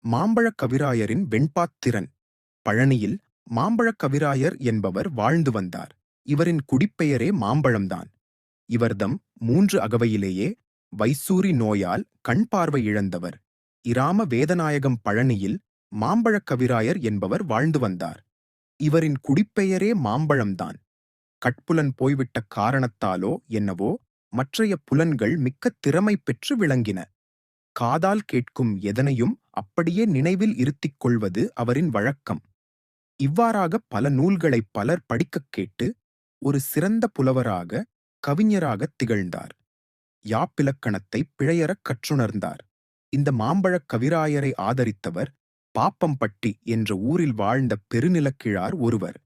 மாம்பழக் கவிராயரின் வெண்பாத்திரன். பழனியில் மாம்பழக் கவிராயர் என்பவர் வாழ்ந்து வந்தார். இவரின் குடிப்பெயரே மாம்பழம்தான். இவர்தம் 3 அகவையிலேயே வைசூரி நோயால் கண் பார்வை இழந்தவர். இராம வேதநாயகம் பழனியில் மாம்பழக் கவிராயர் என்பவர் வாழ்ந்து வந்தார். இவரின் குடிப்பெயரே மாம்பழம்தான். கட்புலன் போய்விட்ட காரணத்தாலோ என்னவோ மற்றைய புலன்கள் மிக்க திறமை பெற்று விளங்கின. காதால் கேட்கும் எதனையும் அப்படியே நினைவில் இருத்திக் கொள்வது அவரின் வழக்கம். இவ்வாறாக பல நூல்களை பலர் படிக்கக் கேட்டு ஒரு சிறந்த புலவராக, கவிஞராகத் திகழ்ந்தார். யாப்பிலக்கணத்தை பிழையறக் கற்றுணர்ந்தார். இந்த மாம்பழக் கவிராயரை ஆதரித்தவர் பாப்பம்பட்டி என்ற ஊரில் வாழ்ந்த பெருநிலக்கிழார் ஒருவர்.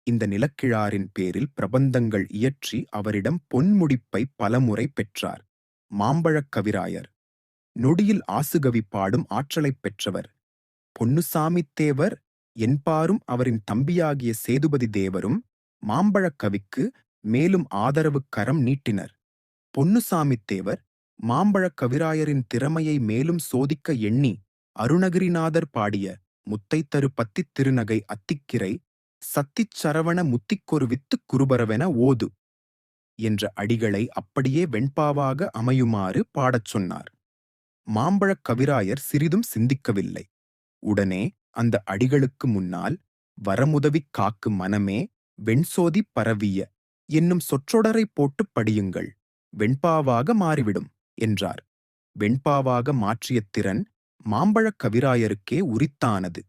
இந்த நிலக்கிழாரின் பேரில் பிரபந்தங்கள் இயற்றி அவரிடம் பொன்முடிப்பை பலமுறை பெற்றார். மாம்பழக் கவிராயர் நொடியில் ஆசுகவி பாடும் ஆற்றலைப் பெற்றவர். பொன்னுசாமித் தேவர் என்பாரும் அவரின் தம்பியாகிய சேதுபதி தேவரும் மாம்பழக் கவிக்கு மேலும் ஆதரவுக் கரம் நீட்டினர். பொன்னுசாமித் தேவர் மாம்பழக் கவிராயரின் திறமையை மேலும் சோதிக்க எண்ணி அருணகிரிநாதர் பாடிய முத்தைத்தரு பத்தித் திருநகை அத்திக்கிரை சத்திச் சரவண முத்திக்கொரு வித்துக் குருபரவென ஓது என்ற அடிகளை அப்படியே வெண்பாவாக அமையுமாறு பாடச் சொன்னார். மாம்பழக் கவிராயர் சிறிதும் சிந்திக்கவில்லை. உடனே அந்த அடிகளுக்கு முன்னால் வரமுதவிக் காக்கு மனமே வெண்சோதி பரவிய என்னும் சொற்றொடரை போட்டுப் படியுங்கள், வெண்பாவாக மாறிவிடும் என்றார். வெண்பாவாக மாற்றிய திறன் மாம்பழக் கவிராயருக்கே உரித்தானது.